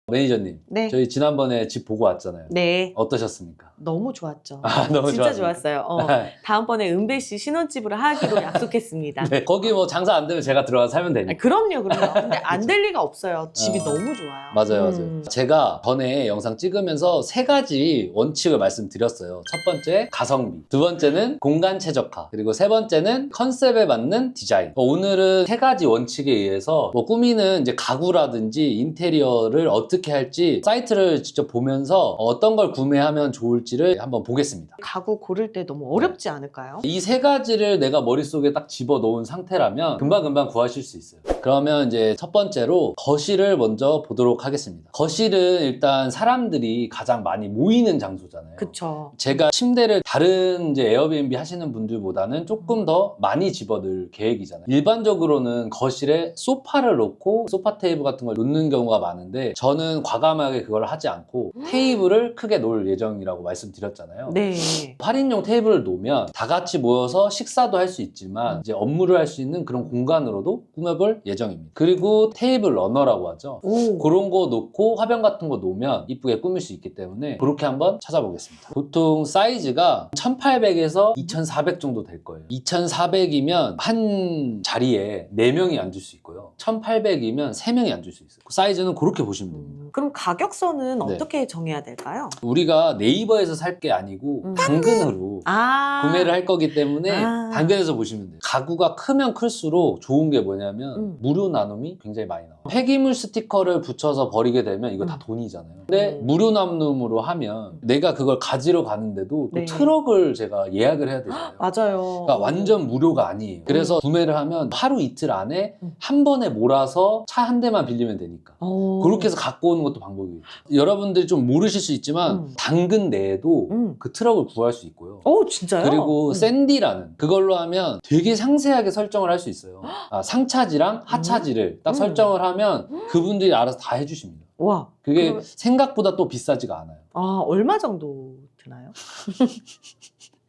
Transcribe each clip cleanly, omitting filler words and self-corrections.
매니저님, 네. 저희 지난번에 집 보고 왔잖아요. 네. 어떠셨습니까? 너무 좋았죠. 너무 진짜 좋았습니다. 좋았어요. 다음번에 은배 씨 신혼집으로 하기로 약속했습니다. 네, 거기 뭐 장사 안 되면 제가 들어가서 살면 되니까. 그럼요. 근데 안 될 리가 없어요. 집이 너무 좋아요. 맞아요. 제가 전에 영상 찍으면서 3가지 원칙을 말씀드렸어요. 첫 번째, 가성비. 두 번째는 공간 최적화. 그리고 세 번째는 컨셉에 맞는 디자인. 오늘은 3가지 원칙에 의해서 뭐 꾸미는 이제 가구라든지 인테리어를 어떻게 할지 사이트를 직접 보면서 어떤 걸 구매하면 좋을지를 한번 보겠습니다. 가구 고를 때 너무 어렵지 않을까요? 이 3가지를 내가 머릿속에 딱 집어넣은 상태라면 금방금방 구하실 수 있어요. 그러면 이제 첫 번째로 거실을 먼저 보도록 하겠습니다. 거실은 일단 사람들이 가장 많이 모이는 장소잖아요. 그쵸. 제가 침대를 다른 이제 에어비앤비 하시는 분들보다는 조금 더 많이 집어넣을 계획이잖아요. 일반적으로는 거실에 소파를 놓고 소파 테이블 같은 걸 놓는 경우가 많은데 저는 과감하게 그걸 하지 않고 테이블을 크게 놓을 예정이라고 말씀드렸잖아요. 네. 8인용 테이블을 놓으면 다 같이 모여서 식사도 할 수 있지만 이제 업무를 할 수 있는 그런 공간으로도 꾸며볼 예정입니다. 그리고 테이블 러너라고 하죠. 오. 그런 거 놓고 화병 같은 거 놓으면 이쁘게 꾸밀 수 있기 때문에 그렇게 한번 찾아보겠습니다. 보통 사이즈가 1800에서 2400 정도 될 거예요. 2400이면 한 자리에 4명이 앉을 수 있고요. 1800이면 3명이 앉을 수 있어요. 그 사이즈는 그렇게 보시면 됩니다. 그럼 가격선은 네. 어떻게 정해야 될까요? 우리가 네이버에서 살 게 아니고 당근으로 구매를 할 거기 때문에 당근에서 보시면 돼요. 가구가 크면 클수록 좋은 게 뭐냐면 무료 나눔이 굉장히 많이 나와요. 폐기물 스티커를 붙여서 버리게 되면 이거 다 돈이잖아요. 근데 무료 나눔으로 하면 내가 그걸 가지러 가는데도 또 네. 트럭을 제가 예약을 해야 되잖아요. 맞아요. 그러니까 완전 무료가 아니에요. 그래서 구매를 하면 하루 이틀 안에 한 번에 몰아서 차 한 대만 빌리면 되니까. 그렇게 해서 갖고 오는 것도 방법이에요. 여러분들이 좀 모르실 수 있지만 당근 내에도 그 트럭을 구할 수 있고요. 오, 진짜요? 그리고 샌디라는 그걸로 하면 되게 상세하게 설정을 할 수 있어요. 상차지랑 하차지를 딱 설정을 하면 그분들이 알아서 다 해주십니다. 와. 그게 그럼- 생각보다 또 비싸지가 않아요. 얼마 정도 드나요?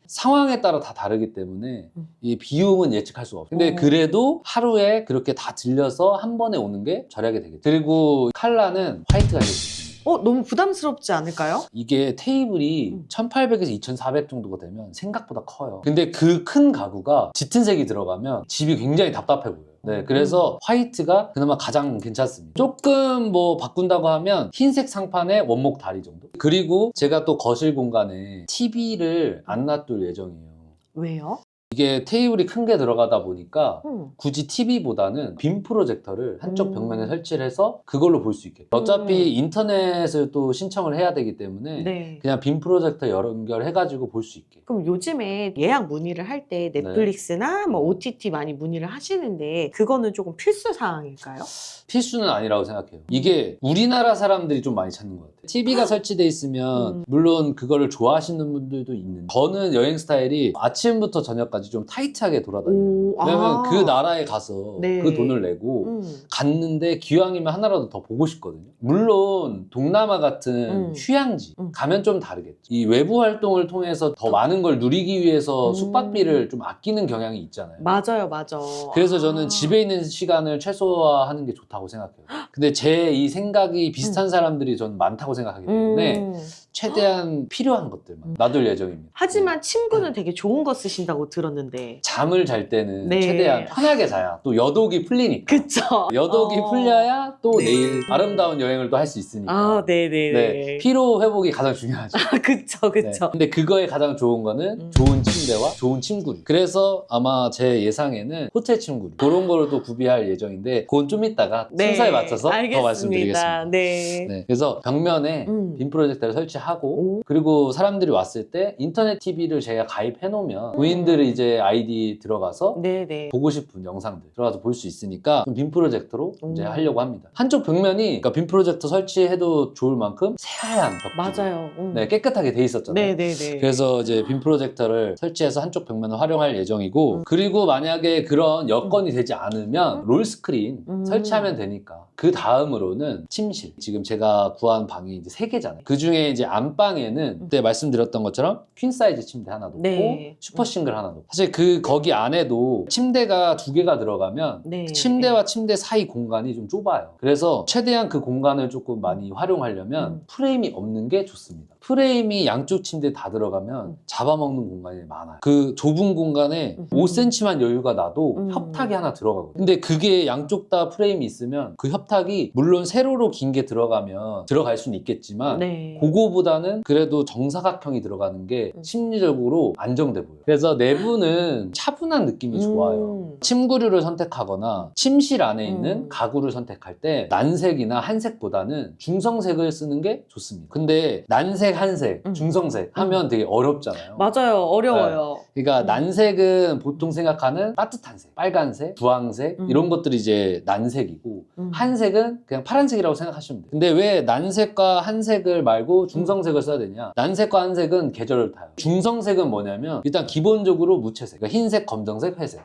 상황에 따라 다 다르기 때문에 이 비용은 예측할 수가 없어요. 근데 그래도 하루에 그렇게 다 들려서 한 번에 오는 게 절약이 되겠죠. 그리고 컬러는 화이트가 제일 좋습니다. 너무 부담스럽지 않을까요? 이게 테이블이 1800에서 2400 정도가 되면 생각보다 커요. 근데 그 큰 가구가 짙은 색이 들어가면 집이 굉장히 답답해 보여요. 네, 그래서 화이트가 그나마 가장 괜찮습니다. 조금 뭐 바꾼다고 하면 흰색 상판에 원목 다리 정도. 그리고 제가 또 거실 공간에 TV를 안 놔둘 예정이에요. 왜요? 이게 테이블이 큰 게 들어가다 보니까 굳이 TV보다는 빔 프로젝터를 한쪽 벽면에 설치를 해서 그걸로 볼 수 있게. 어차피 인터넷을 또 신청을 해야 되기 때문에 네. 그냥 빔 프로젝터 연결해가지고 볼 수 있게. 그럼 요즘에 예약 문의를 할 때 넷플릭스나 뭐 OTT 많이 문의를 하시는데 그거는 조금 필수 사항일까요? 필수는 아니라고 생각해요. 이게 우리나라 사람들이 좀 많이 찾는 것 같아요. TV가 설치돼 있으면 물론 그거를 좋아하시는 분들도 있는데 저는 여행 스타일이 아침부터 저녁까지 좀 타이트하게 돌아다녀요. 왜냐면 그 나라에 가서 네. 그 돈을 내고 갔는데 기왕이면 하나라도 더 보고 싶거든요. 물론 동남아 같은 휴양지 가면 좀 다르겠죠. 이 외부 활동을 통해서 더 많은 걸 누리기 위해서 숙박비를 좀 아끼는 경향이 있잖아요. 맞아요, 맞아. 그래서 저는 집에 있는 시간을 최소화하는 게 좋다고 생각해요. 근데 제 이 생각이 비슷한 사람들이 저는 많다고 생각하기 때문에 최대한 필요한 것들만 놔둘 예정입니다. 하지만 침구는 되게 좋은 거 쓰신다고 들었는데. 잠을 잘 때는 네. 최대한 편하게 자야 또 여독이 풀리니까. 그쵸. 여독이 풀려야 또 네. 내일 아름다운 여행을 또 할 수 있으니까. 네네네. 네, 피로 회복이 가장 중요하죠. 그쵸, 네. 그쵸. 근데 그거에 가장 좋은 거는 좋은 침대와 좋은 침구류. 그래서 아마 제 예상에는 호텔 침구류 그런 거를 또 구비할 예정인데 그건 좀 이따가 순서에 맞춰서 더 말씀드리겠습니다. 네. 네, 그래서 벽면에 빔 프로젝터를 설치하고 그리고 사람들이 왔을 때 인터넷 TV를 제가 가입해 놓으면 부인들이 이제 아이디 들어가서 네네. 보고 싶은 영상들 들어가서 볼 수 있으니까 빔 프로젝터로 이제 하려고 합니다. 한쪽 벽면이 그러니까 빔 프로젝터 설치해도 좋을 만큼 새하얀 벽. 맞아요. 네, 깨끗하게 돼 있었잖아요. 네네네. 그래서 이제 빔 프로젝터를 설치해서 한쪽 벽면을 활용할 예정이고 그리고 만약에 그런 여건이 되지 않으면 롤 스크린 설치하면 되니까 그 다음으로는 침실. 지금 제가 구한 방이 이제 3개잖아요. 그 중에 이제 안방에는 그때 말씀드렸던 것처럼 퀸 사이즈 침대 하나 놓고 네. 슈퍼 싱글 하나 놓고 사실 거기 안에도 침대가 2개가 들어가면 네. 침대와 침대 사이 공간이 좀 좁아요. 그래서 최대한 그 공간을 조금 많이 활용하려면 프레임이 없는 게 좋습니다. 프레임이 양쪽 침대에 다 들어가면 잡아먹는 공간이 많아요. 그 좁은 공간에 5cm만 여유가 나도 협탁이 하나 들어가거든요. 근데 그게 양쪽 다 프레임이 있으면 그 협탁이 물론 세로로 긴 게 들어가면 들어갈 수는 있겠지만 네. 그거보다는 그래도 정사각형이 들어가는 게 심리적으로 안정돼 보여요. 그래서 내부는 차분한 느낌이 좋아요. 침구류를 선택하거나 침실 안에 있는 가구를 선택할 때 난색이나 한색보다는 중성색을 쓰는 게 좋습니다. 근데 난색, 한색, 중성색 하면 되게 어렵잖아요. 맞아요. 어려워요. 그러니까 난색은 보통 생각하는 따뜻한 색, 빨간색, 주황색 이런 것들이 이제 난색이고 한색은 그냥 파란색이라고 생각하시면 돼요. 근데 왜 난색과 한색을 말고 중성색을 써야 되냐? 난색과 한색은 계절을 타요. 중성색은 뭐냐면 일단 기본적으로 무채색, 그러니까 흰색, 검정색, 회색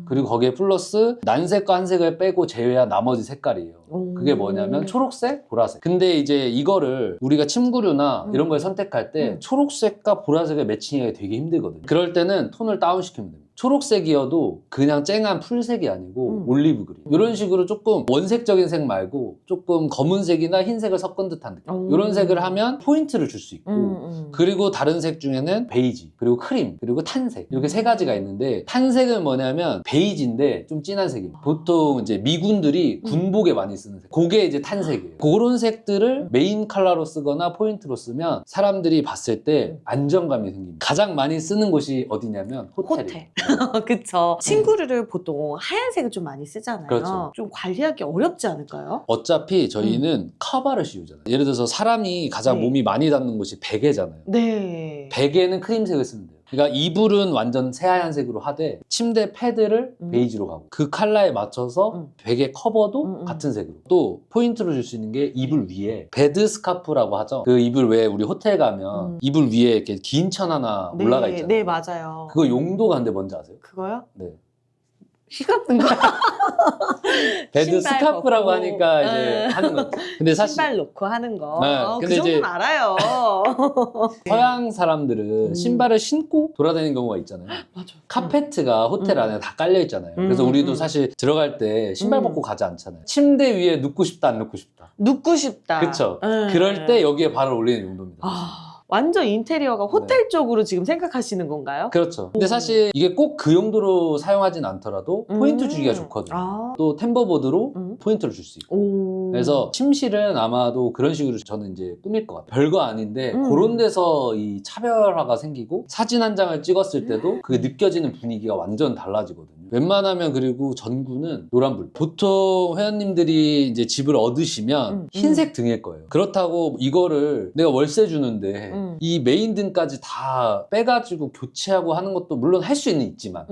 그리고 거기에 플러스 난색과 한색을 빼고 제외한 나머지 색깔이에요. 그게 뭐냐면 초록색, 보라색. 근데 이제 이거를 우리가 침구류나 이런 걸 선택할 때 초록색과 보라색을 매칭하기 되게 힘들거든요. 그럴 때는 톤을 다운시키면 됩니다. 초록색이어도 그냥 쨍한 풀색이 아니고 올리브 그린 이런 식으로 조금 원색적인 색 말고 조금 검은색이나 흰색을 섞은 듯한 느낌 이런 색을 하면 포인트를 줄 수 있고 그리고 다른 색 중에는 베이지 그리고 크림 그리고 탄색 이렇게 3가지가 있는데 탄색은 뭐냐면 베이지인데 좀 진한 색입니다. 보통 이제 미군들이 군복에 많이 쓰는 색 그게 이제 탄색이에요. 그런 색들을 메인 컬러로 쓰거나 포인트로 쓰면 사람들이 봤을 때 안정감이 생깁니다. 가장 많이 쓰는 곳이 어디냐면 호텔이에요. 그쵸. 침구류를 보통 하얀색을 좀 많이 쓰잖아요. 그렇죠. 좀 관리하기 어렵지 않을까요? 어차피 저희는 커버를 씌우잖아요. 예를 들어서 사람이 가장 네. 몸이 많이 닿는 곳이 베개잖아요. 네. 베개는 크림색을 쓰면 돼요. 그러니까 이불은 완전 새하얀색으로 하되 침대 패드를 베이지로 가고 그 컬러에 맞춰서 베개 커버도 같은 색으로 또 포인트로 줄 수 있는 게 이불 위에 베드 스카프라고 하죠. 그 이불 왜 우리 호텔 가면 이불 위에 이렇게 긴 천 하나 네. 올라가 있잖아요. 네, 맞아요. 그거 용도가 근데 뭔지 아세요? 그거요? 네. 휘감는 거. 베드 신발 스카프라고 벗고. 하니까 이제 하는 거죠. 근데 사실 신발 놓고 하는 거. 네, 그 근데 정도는 이제 알아요. 서양 사람들은 신발을 신고 돌아다니는 경우가 있잖아요. 맞아. 카페트가 호텔 안에 다 깔려 있잖아요. 그래서 우리도 사실 들어갈 때 신발 벗고 가지 않잖아요. 침대 위에 눕고 싶다 안 눕고 싶다. 눕고 싶다. 그쵸? 그럴 때 여기에 발을 올리는 용도입니다. 완전 인테리어가 호텔 쪽으로 지금 생각하시는 건가요? 그렇죠. 근데 사실 이게 꼭 그 용도로 사용하진 않더라도 포인트 주기가 좋거든요. 또 템버보드로 포인트를 줄 수 있고. 그래서 침실은 아마도 그런 식으로 저는 이제 꾸밀 것 같아요. 별거 아닌데 그런 데서 이 차별화가 생기고 사진 한 장을 찍었을 때도 그 느껴지는 분위기가 완전 달라지거든요. 웬만하면 그리고 전구는 노란불. 보통 회원님들이 이제 집을 얻으시면 흰색 등일 거예요. 그렇다고 이거를 내가 월세 주는데 이 메인 등까지 다 빼가지고 교체하고 하는 것도 물론 할 수는 있지만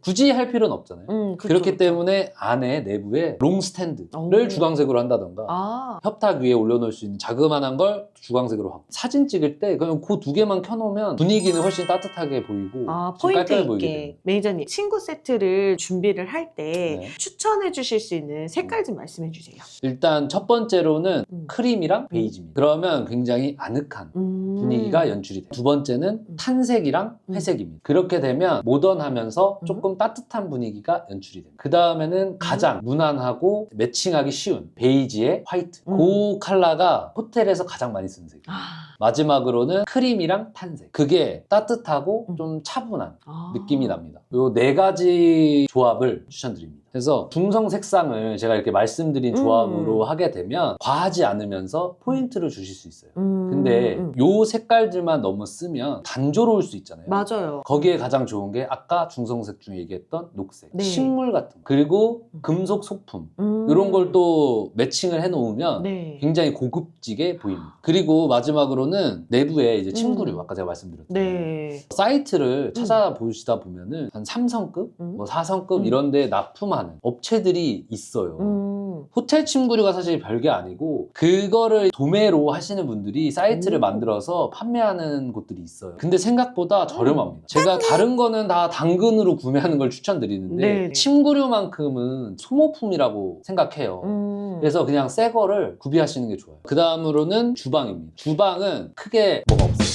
굳이 할 필요는 없잖아요. 그쵸, 그렇기 그쵸. 때문에 안에 내부에 롱 스탠드를 주광색으로 한다던가 협탁 위에 올려놓을 수 있는 자그마한 걸 주광색으로 하고 사진 찍을 때 그냥 그 2개만 켜놓으면 분위기는 훨씬 따뜻하게 보이고 좀 포인트 깔끔해 보이게 있게. 됩니다. 매니저님, 친구 세트를 준비를 할 때 네. 추천해 주실 수 있는 색깔 좀 말씀해 주세요. 일단 첫 번째로는 크림이랑 베이지입니다. 그러면 굉장히 아늑한 분위기가 연출이 돼요. 두 번째는 탄색이랑 회색입니다. 그렇게 되면 모던하면서 조금 따뜻한 분위기가 연출이 됩니다. 그 다음에는 가장 무난하고 매칭하기 쉬운 베이지에 화이트. 그 컬러가 호텔에서 가장 많이 쓰는 색이에요. 마지막으로는 크림이랑 탄색. 그게 따뜻하고 좀 차분한 느낌이 납니다. 요 4가지 조합을 추천드립니다. 그래서 중성 색상을 제가 이렇게 말씀드린 조합으로 하게 되면 과하지 않으면서 포인트를 주실 수 있어요. 근데 요 색깔들만 너무 쓰면 단조로울 수 있잖아요. 맞아요. 거기에 가장 좋은 게 아까 중성색 중에 얘기했던 녹색, 네. 식물 같은 거, 그리고 금속 소품 이런 걸 또 매칭을 해놓으면 네. 굉장히 고급지게 보입니다. 그리고 마지막으로는 내부에 이제 침구류 아까 제가 말씀드렸잖아요. 네. 사이트를 찾아보시다 보면은 한 3성급, 뭐 4성급 이런 데 납품하는 업체들이 있어요. 호텔 침구류가 사실 별게 아니고 그거를 도매로 하시는 분들이 사이트를 만들어서 판매하는 곳들이 있어요. 근데 생각보다 저렴합니다. 제가 다른 거는 다 당근으로 구매하는 걸 추천드리는데 네. 침구류만큼은 소모품이라고 생각해요. 그래서 그냥 새 거를 구비하시는 게 좋아요. 그 다음으로는 주방입니다. 주방은 크게 뭐가 없어요.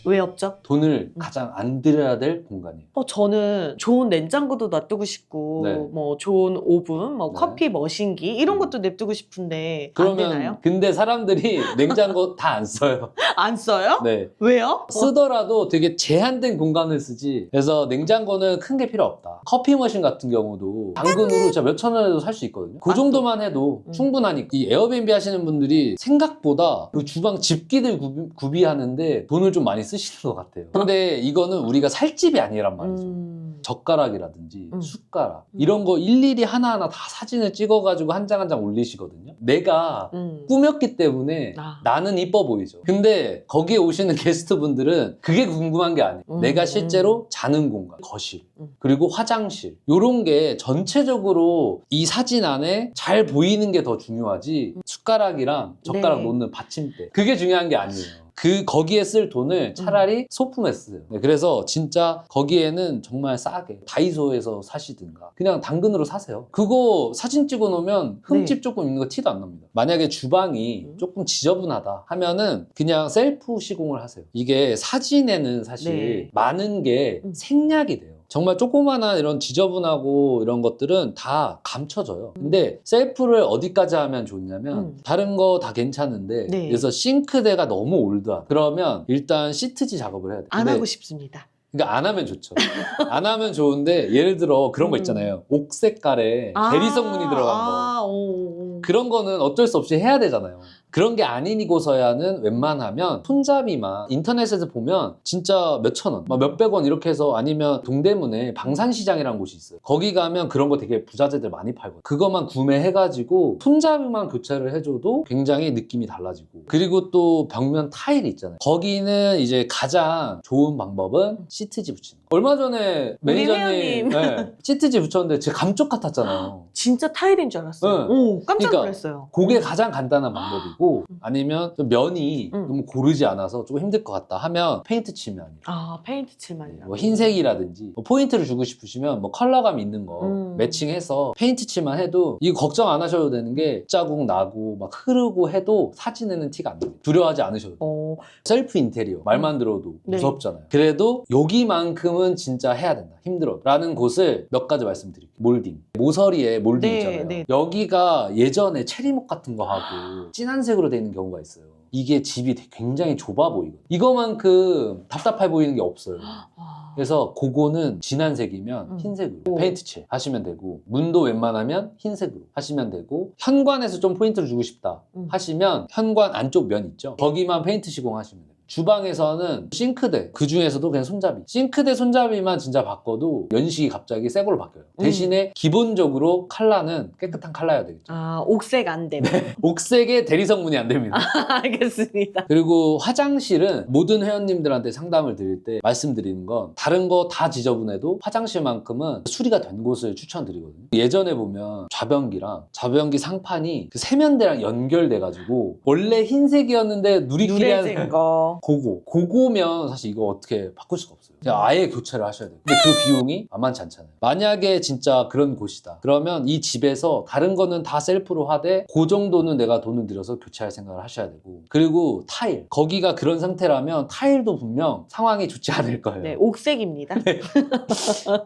왜 없죠? 돈을 가장 안 들여야 될 공간이에요. 저는 좋은 냉장고도 놔두고 싶고 네. 뭐 좋은 오븐, 뭐 네. 커피 머신기 이런 것도 냅두고 싶은데 안 되나요? 그러면 근데 사람들이 냉장고 다 안 써요. 안 써요? 네. 왜요? 쓰더라도 되게 제한된 공간을 쓰지. 그래서 냉장고는 큰 게 필요 없다. 커피 머신 같은 경우도 당근으로 진짜 몇천 원에도 살 수 있거든요. 그 정도만 해도 충분하니까. 이 에어비앤비 하시는 분들이 생각보다 그 주방 집기들 구비하는데 돈을 좀 많이 쓰시는 것 같아요. 근데 이거는 우리가 살 집이 아니란 말이죠. 젓가락이라든지 숟가락 이런 거 일일이 하나하나 다 사진을 찍어가지고 한 장 한 장 올리시거든요. 내가 꾸몄기 때문에 나는 이뻐 보이죠. 근데 거기에 오시는 게스트분들은 그게 궁금한 게 아니에요. 내가 실제로 자는 공간, 거실, 그리고 화장실 이런 게 전체적으로 이 사진 안에 잘 보이는 게 더 중요하지 숟가락이랑 젓가락 네. 놓는 받침대 그게 중요한 게 아니에요. 거기에 쓸 돈을 차라리 소품에 쓰세요. 네, 그래서 진짜 거기에는 정말 싸게 다이소에서 사시든가 그냥 당근으로 사세요. 그거 사진 찍어 놓으면 흠집 조금 있는 거 티도 안 납니다. 만약에 주방이 조금 지저분하다 하면은 그냥 셀프 시공을 하세요. 이게 사진에는 사실 많은 게 생략이 돼요. 정말 조그마한 이런 지저분하고 이런 것들은 다 감춰져요. 근데 셀프를 어디까지 하면 좋냐면 다른 거 다 괜찮은데 그래서 싱크대가 너무 올드하다. 그러면 일단 시트지 작업을 해야 돼요. 안 하고 싶습니다. 그러니까 안 하면 좋죠. 안 하면 좋은데 예를 들어 그런 거 있잖아요. 옥색깔에 대리석문이 들어간 거. 그런 거는 어쩔 수 없이 해야 되잖아요. 그런 게 아니고서야는 웬만하면 손잡이만 인터넷에서 보면 진짜 몇천 원, 막 몇백 원 이렇게 해서 아니면 동대문에 방산시장이라는 곳이 있어요. 거기 가면 그런 거 되게 부자재들 많이 팔거든요. 그것만 구매해가지고 손잡이만 교체를 해줘도 굉장히 느낌이 달라지고 그리고 또 벽면 타일이 있잖아요. 거기는 이제 가장 좋은 방법은 시트지 붙이는 거. 얼마 전에 매니저님 시트지 붙였는데 제 감쪽 같았잖아요. 진짜 타일인 줄 알았어요. 깜짝 놀랐어요. 그게 가장 간단한 방법이고 아니면 좀 면이 너무 고르지 않아서 조금 힘들 것 같다 하면 페인트 칠면 아니에요. 페인트 칠만이라고. 뭐 흰색이라든지 뭐 포인트를 주고 싶으시면 뭐 컬러감 있는 거 매칭해서 페인트 칠만 해도 이거 걱정 안 하셔도 되는 게 자국 나고 막 흐르고 해도 사진에는 티가 안 납니다. 두려워하지 않으셔도 돼요. 셀프 인테리어 말만 들어도 무섭잖아요. 그래도 여기만큼은 진짜 해야 된다. 힘들어도 라는 곳을 몇 가지 말씀드릴게요. 몰딩. 모서리에 몰딩 있잖아요. 여기가 예전에 체리목 같은 거 하고 진한 색으로 돼 있는 경우가 있어요. 이게 집이 굉장히 좁아 보이거든요. 이거만큼 답답해 보이는 게 없어요. 그래서 그거는 진한 색이면 흰색으로 페인트 칠 하시면 되고 문도 웬만하면 흰색으로 하시면 되고 현관에서 좀 포인트를 주고 싶다 하시면 현관 안쪽 면 있죠? 거기만 페인트 시공하시면 돼요. 주방에서는 싱크대 그 중에서도 그냥 손잡이 싱크대 손잡이만 진짜 바꿔도 연식이 갑자기 새 걸로 바뀌어요. 대신에 기본적으로 컬러는 깨끗한 컬러여야 되겠죠. 옥색 안 되면. 옥색에 대리석문이 안 됩니다. 알겠습니다. 그리고 화장실은 모든 회원님들한테 상담을 드릴 때 말씀드리는 건 다른 거 다 지저분해도 화장실만큼은 수리가 된 곳을 추천드리거든요. 예전에 보면 좌변기 상판이 그 세면대랑 연결돼가지고 원래 흰색이었는데 누리끼리 하는 거. 그거면 사실 이거 어떻게 바꿀 수가 없어요. 그냥 아예 교체를 하셔야 돼요. 근데 그 비용이 만만치 않잖아요. 만약에 진짜 그런 곳이다. 그러면 이 집에서 다른 거는 다 셀프로 하되 그 정도는 내가 돈을 들여서 교체할 생각을 하셔야 되고 그리고 타일. 거기가 그런 상태라면 타일도 분명 상황이 좋지 않을 거예요. 네, 옥색입니다.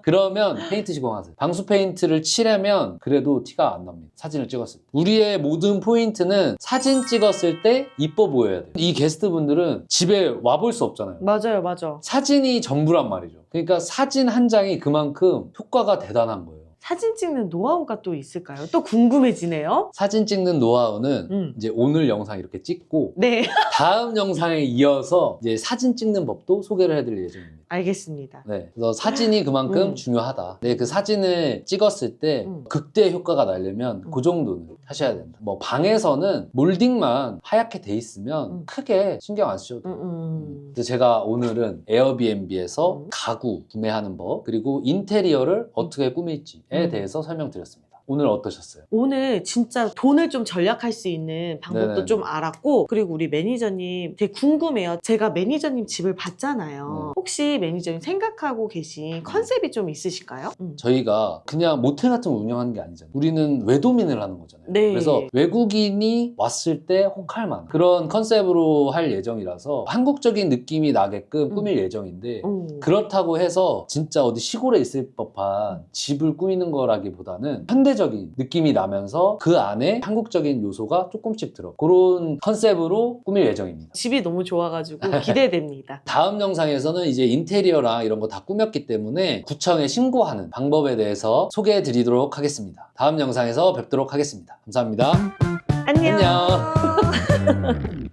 그러면 페인트 시공하세요. 방수 페인트를 칠하면 그래도 티가 안 납니다. 사진을 찍었을 때. 우리의 모든 포인트는 사진 찍었을 때 이뻐 보여야 돼요. 이 게스트분들은 집에 와볼 수 없잖아요. 맞아요, 맞아. 사진이 전부란 말이죠. 그러니까 사진 한 장이 그만큼 효과가 대단한 거예요. 사진 찍는 노하우가 또 있을까요? 또 궁금해지네요. 사진 찍는 노하우는 이제 오늘 영상 이렇게 찍고 다음 영상에 이어서 이제 사진 찍는 법도 소개를 해드릴 예정입니다. 알겠습니다. 네, 그래서 사진이 그만큼 중요하다. 네, 그 사진을 찍었을 때 극대 효과가 나려면 그 정도는 하셔야 된다. 뭐 방에서는 몰딩만 하얗게 돼 있으면 크게 신경 안 쓰셔도 돼요. 그래서 제가 오늘은 에어비앤비에서 가구 구매하는 법 그리고 인테리어를 어떻게 꾸밀지에 대해서 설명드렸습니다. 네. 어떠셨어요? 오늘 진짜 돈을 좀 절약할 수 있는 방법도 네네네. 좀 알았고, 그리고 우리 매니저님 되게 궁금해요. 제가 매니저님 집을 봤잖아요. 혹시 매니저님 생각하고 계신 컨셉이 좀 있으실까요? 저희가 그냥 모텔 같은 거 운영하는 게 아니잖아요. 우리는 외도민을 하는 거잖아요. 네. 그래서 외국인이 왔을 때 혹할 만한 그런 컨셉으로 할 예정이라서 한국적인 느낌이 나게끔 꾸밀 예정인데, 그렇다고 해서 진짜 어디 시골에 있을 법한 집을 꾸미는 거라기보다는 현대적인 느낌이 나면서 그 안에 한국적인 요소가 조금씩 들어. 그런 컨셉으로 꾸밀 예정입니다. 집이 너무 좋아가지고 기대됩니다. 다음 영상에서는 이제 인테리어랑 이런 거 다 꾸몄기 때문에 구청에 신고하는 방법에 대해서 소개해 드리도록 하겠습니다. 다음 영상에서 뵙도록 하겠습니다. 감사합니다. 안녕. 안녕.